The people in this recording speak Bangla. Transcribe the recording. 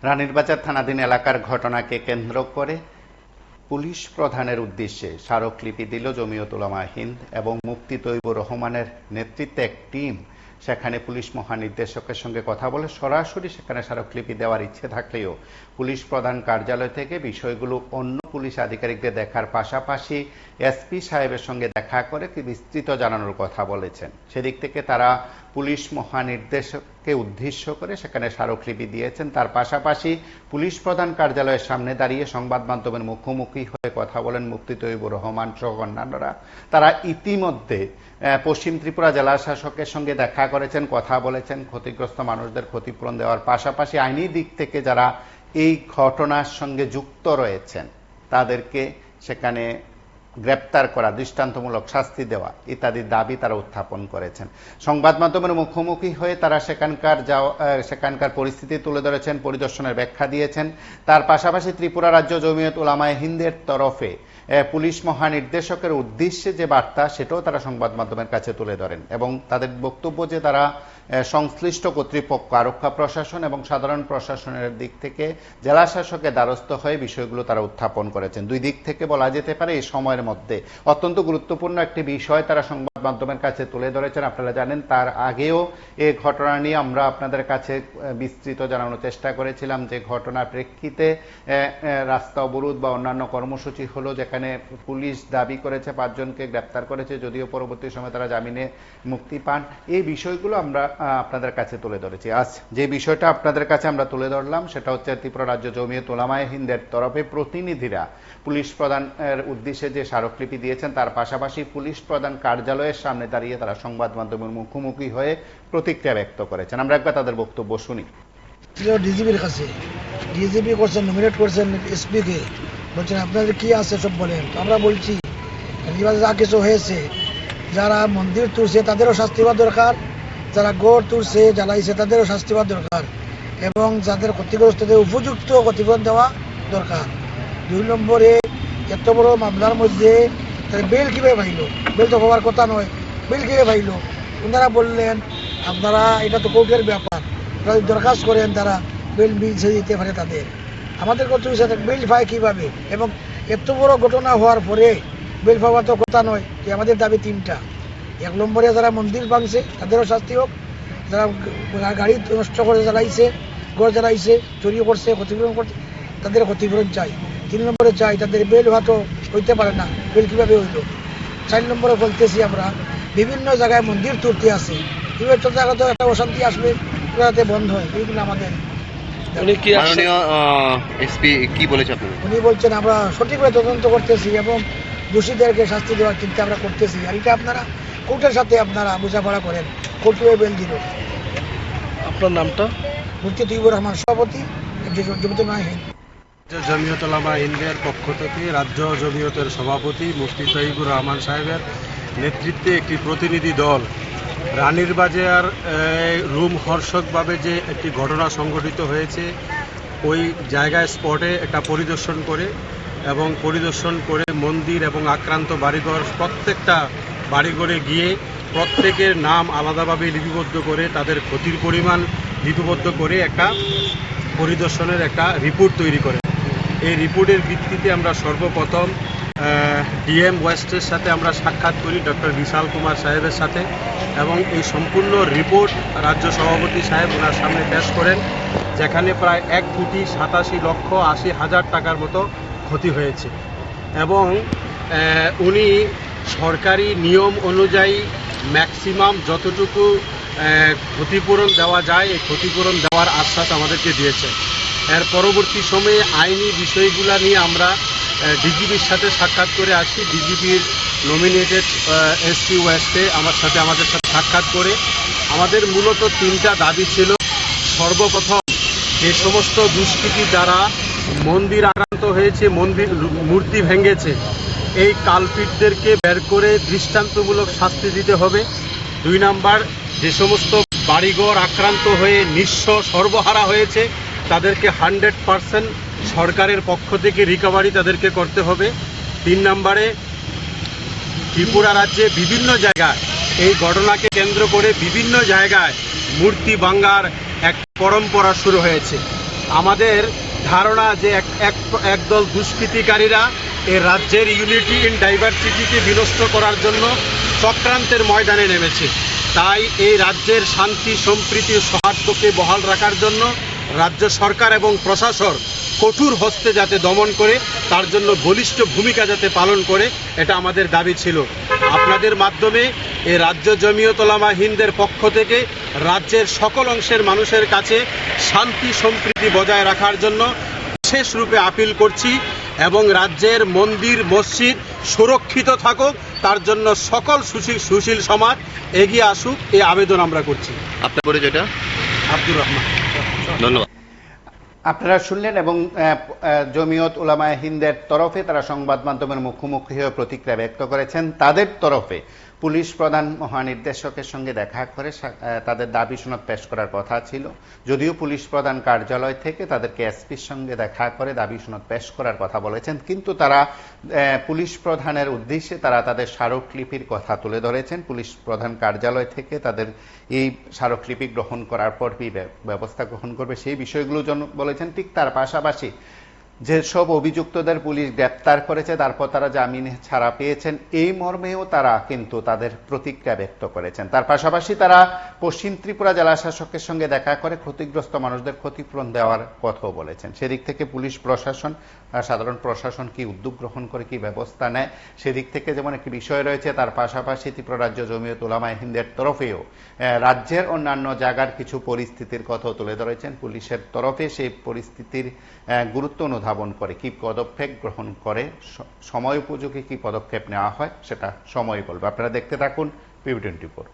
রানীরবাজার থানাধীন এলাকার ঘটনাকে কেন্দ্র করে পুলিশ প্রধানের উদ্দেশ্যে স্মারকলিপি দিল জমিয়ত উলামায়ে হিন্দ এবং মুফতি তৈয়বুর রহমানের নেতৃত্বে এক টিম সেখানে পুলিশ মহানির্দেশকের সঙ্গে কথা বলে সরাসরি সেখানে স্মারকলিপি দেওয়ার ইচ্ছে থাকলেও পুলিশ প্রধান কার্যালয় থেকে বিষয়গুলো অন্য পুলিশ আধিকারিকদের দেখার পাশাপাশি এসপি সাহেবের সঙ্গে দেখা করে বিস্তৃত জানানোর কথা বলেছেন। সেদিক থেকে তারা পুলিশ মহানির্দেশককে উদ্দেশ্য করে সেখানে স্মারকলিপি দিয়েছেন। তার পাশাপাশি পুলিশ প্রধান কার্যালয়ের সামনে দাঁড়িয়ে সংবাদ মাধ্যমের মুখোমুখি হয়ে কথা বলেন মুফতি তৈয়বুর রহমান সহ অন্যান্যরা। তারা ইতিমধ্যে পশ্চিম ত্রিপুরা জেলা শাসকের সঙ্গে দেখা করেছেন, কথা বলেছেন, ক্ষতিগ্রস্ত মানুষদের ক্ষতিপূরণ দেওয়ার পাশাপাশি আইনি দিক থেকে যারা এই ঘটনার সঙ্গে যুক্ত রয়েছেন তাদেরকে সেখানে গ্রেপ্তার করা, দৃষ্টান্তমূলক শাস্তি দেওয়া ইত্যাদি দাবি তারা উত্থাপন করেছেন। সংবাদ মাধ্যমের মুখোমুখি হয়ে তারা সেখানকার পরিস্থিতি তুলে ধরেছেন, পরিদর্শনের ব্যাখ্যা দিয়েছেন। তার পাশাপাশি ত্রিপুরা রাজ্য জমিয়ত উলামায়ে হিন্দের তরফে পুলিশ মহানির্দেশকের উদ্দেশ্যে যে বার্তা সেটাও তারা সংবাদ মাধ্যমের কাছে তুলে ধরেন এবং তাদের বক্তব্য যে তারা সংশ্লিষ্ট কর্তৃপক্ষ, আরক্ষা প্রশাসন এবং সাধারণ প্রশাসনের দিক থেকে জেলা শাসকের দ্বারস্থ হয়ে বিষয়গুলো তারা উত্থাপন করেছেন। দুই দিক থেকে বলা যেতে পারে এই সময়ের মধ্যে অত্যন্ত গুরুত্বপূর্ণ একটি বিষয় তারা সংবাদ মাধ্যমের কাছে তুলে ধরেছেন। আপনারা জানেন তার আগেও এই ঘটনা নিয়ে আমরা আপনাদের কাছে বিস্তৃত জানানোর চেষ্টা করেছিলাম যে ঘটনার প্রেক্ষিতে রাস্তা অবরোধ বা অন্যান্য কর্মসূচি হলো, যেখানে পুলিশ দাবি করেছে 5 জনকে গ্রেপ্তার করেছে, যদিও পরবর্তী সময় তারা জামিনে মুক্তি পান। এই বিষয়গুলো আমরা আপনাদের কাছে তুলে ধরেছি। আজ যে বিষয়টা আপনাদের কাছে আমরা তুলে ধরলাম সেটা হচ্ছে ত্রিপুরা রাজ্য জমিয়ত উলামায়ে হিন্দের তরফে প্রতিনিধিরা পুলিশ প্রধানের উদ্দেশ্যে যে স্মারকলিপি দিয়েছেন, তার পাশাপাশি পুলিশ প্রধান কার্যালয়ের সামনে দাঁড়িয়ে তারা সংবাদ মাধ্যমের মুখোমুখি হয়ে প্রতিক্রিয়া ব্যক্ত করেছেন। আমরা একবার তাদের বক্তব্য শুনি। ডিজিপির কাছে ডিজিপি করছেন, নমিনেট করছেন এসপি কে, বলছেন আপনাদের কি আছে সব বলেন। আমরা বলছি যা কিছু হয়েছে, যারা মন্দির তুলছে তাদেরও শাস্তি হওয়া দরকার, যারা গড় তুলছে জ্বালাইছে তাদেরও শাস্তি হওয়া দরকার এবং যাদের ক্ষতিগ্রস্তদের উপযুক্ত ক্ষতিপূরণ দেওয়া দরকার। 2 নম্বরে এত বড় মামলার মধ্যে বেল কিভাবে পাইল? বেল তো হওয়ার কথা নয়, বেল কিভাবে পাইল? ওনারা বললেন আপনারা এটা তো কোর্টের ব্যাপার, দরখাস্ত করেন তারা বেল মিলছে দিতে পারে তাদের। আমাদের কত বেল পায় কীভাবে? এবং এত বড় ঘটনা হওয়ার পরে বেল পাওয়া তো কথা নয়। যে আমাদের দাবি 3টা। 1 নম্বরে যারা মন্দির ভাঙছে তাদেরও শাস্তি হোক, যারা গাড়ি নষ্ট করে জ্বালাইছে, গড় জ্বালাইছে, চুরি করছে, ক্ষতিপূরণ করছে, তাদের ক্ষতিপূরণ চাই। 3 নম্বরে চাই তাদের বেল হয়তো হইতে পারে না, বেল কীভাবে হইল। 4 নম্বরে বলতেছি আমরা বিভিন্ন জায়গায় মন্দির তুলতে আছে, কীভাবে জায়গা তো একটা অশান্তি আসবে, যাতে বন্ধ হয়। এইগুলো আমাদের উনি বলছেন আমরা সঠিকভাবে তদন্ত করতেছি এবং দোষীদেরকে শাস্তি দেওয়ার চিন্তা আমরা করতেছি। আর এটা আপনারা কোর্টের সাথে আপনারা বোঝাপড়া করেন, কোর্টে বেল দিল। আপনার নামটা? মুফতি তৈয়বুর রহমান, সভাপতি জমিয়ত উলামায়ে হিন্দ। জমিয়ত উলামায়ে হিন্দের পক্ষ থেকে রাজ্য জমিয়তের সভাপতি মুফতি তৈয়বুর রহমান সাহেবের নেতৃত্বে একটি প্রতিনিধি দল রানীরবাজার রোমহর্ষকভাবে যে একটি ঘটনা সংঘটিত হয়েছে ওই জায়গায় স্পটে একটা পরিদর্শন করে এবং পরিদর্শন করে মন্দির এবং আক্রান্ত বাড়িঘর প্রত্যেকটা বাড়িঘরে গিয়ে প্রত্যেকের নাম আলাদাভাবে লিপিবদ্ধ করে তাদের ক্ষতির পরিমাণ লিপিবদ্ধ করে একটা পরিদর্শনের একটা রিপোর্ট তৈরি করে। এই রিপোর্টের ভিত্তিতে আমরা সর্বপ্রথম ডিএম ওয়েস্টের সাথে আমরা সাক্ষাৎ করি, ডক্টর বিশাল কুমার সাহেবের সাথে, এবং এই সম্পূর্ণ রিপোর্ট রাজ্য সভাপতি সাহেব ওনার সামনে পেশ করেন, যেখানে প্রায় 1,87,80,000 টাকার মতো ক্ষতি হয়েছে এবং উনি সরকারি নিয়ম অনুযায়ী ম্যাক্সিমাম যতটুকু ক্ষতিপূরণ দেওয়া যায় এই ক্ষতিপূরণ দেওয়ার আশ্বাস আমাদেরকে দিয়েছে। এর পরবর্তী সময়ে আইনি বিষয়গুলো নিয়ে আমরা ডিজিপির সাথে সাক্ষাৎ করে আসি। ডিজিপির নমিনেটেড এসপি ওয়েস্টে আমাদের সাথে সাক্ষাৎ করে আমাদের মূলত 3টা দাবি ছিল। সর্বপ্রথম যে সমস্ত দুষ্কৃতী দ্বারা মন্দির আক্রান্ত হয়েছে, মূর্তি ভেঙেছে, এই কালপিটদেরকে বের করে দৃষ্টান্তমূলক শাস্তি দিতে হবে। 2 নাম্বার, যে সমস্ত বাড়িঘর আক্রান্ত হয়ে নিঃস্ব সর্বহারা হয়েছে তাদেরকে 100% সরকারের পক্ষ থেকে রিকভারি তাদেরকে করতে হবে। 3 নম্বরে, ত্রিপুরা রাজ্যে বিভিন্ন জায়গায় এই ঘটনাকে কেন্দ্র করে বিভিন্ন জায়গায় মূর্তি ভাঙার এক পরম্পরা শুরু হয়েছে। আমাদের ধারণা যে একদল দুষ্কৃতিকারীরা এই রাজ্যের ইউনিটি ইন ডাইভার্সিটিকে বিনষ্ট করার জন্য চক্রান্তের ময়দানে নেমেছে। তাই এই রাজ্যের শান্তি সম্প্রীতি ও সৌহার্দ্যকে বহাল রাখার জন্য রাজ্য সরকার এবং প্রশাসন কঠোর হস্তে যাতে দমন করে, তার জন্য বলিষ্ঠ ভূমিকা যাতে পালন করে, এটা আমাদের দাবি ছিল। আপনাদের মাধ্যমে এই রাজ্য জমিয়ত উলামা হিন্দের পক্ষ থেকে রাজ্যের সকল অংশের মানুষের কাছে শান্তি সম্প্রীতি বজায় রাখার জন্য বিশেষ রূপে আপিল করছি এবং রাজ্যের মন্দির মসজিদ সুরক্ষিত থাকুক, তার জন্য সকল সুশীল সমাজ এগিয়ে আসুক, এই আবেদন আমরা করছি। আপনার পরিচয়টা? আব্দুর রহমান। ধন্যবাদ। আপনারা শুনলেন এবং জমিয়ত উলামা হিন্দের তরফে তারা সংবাদ মাধ্যমের মুখোমুখি হয়ে প্রতিক্রিয়া ব্যক্ত করেছেন। তাদের তরফে পুলিশ প্রধান মহানির্দেশকের সঙ্গে দেখা করে তাদের দাবি সনদ পেশ করার কথা ছিল, যদিও পুলিশ প্রধান কার্যালয় থেকে তাদেরকে এসপির সঙ্গে দেখা করে দাবি সনদ পেশ করার কথা বলেছেন, কিন্তু তারা পুলিশ প্রধানের উদ্দেশ্যে তারা তাদের স্মারকলিপির কথা তুলে ধরেছেন। পুলিশ প্রধান কার্যালয় থেকে তাদের এই স্মারকলিপি গ্রহণ করার পর কি ব্যবস্থা গ্রহণ করবে সেই বিষয়গুলো বলেছেন। ঠিক তার পাশাপাশি যেসব অভিযুক্তদের পুলিশ গ্রেপ্তার করেছে তারপর তারা জামিনে ছাড়া পেয়েছেন, এই মর্মেও তারা কিন্তু তাদের প্রতিক্রিয়া ব্যক্ত করেছেন। তার পাশাপাশি তারা পশ্চিম ত্রিপুরা জেলা শাসকের সঙ্গে দেখা করে ক্ষতিগ্রস্ত মানুষদের ক্ষতিপূরণ দেওয়ার কথাও বলেছেন। সেদিক থেকে পুলিশ প্রশাসন সাধারণ প্রশাসন কি উদ্যোগ গ্রহণ করে, কি ব্যবস্থা নেয়, সেদিক থেকে যেমন একটি বিষয় রয়েছে, তার পাশাপাশি ত্রিপুরা রাজ্য জমিয়ত উলামা হিন্দের তরফেও রাজ্যের অন্যান্য জায়গার কিছু পরিস্থিতির কথাও তুলে ধরেছেন। পুলিশের তরফে সেই পরিস্থিতির গুরুত্ব অনুধাবন করে কি পদক্ষেপ গ্রহণ করে, সময় উপযোগী কি পদক্ষেপ নেওয়া হয় সেটা সময় বলবে। আপনারা দেখতে থাকুন PV24।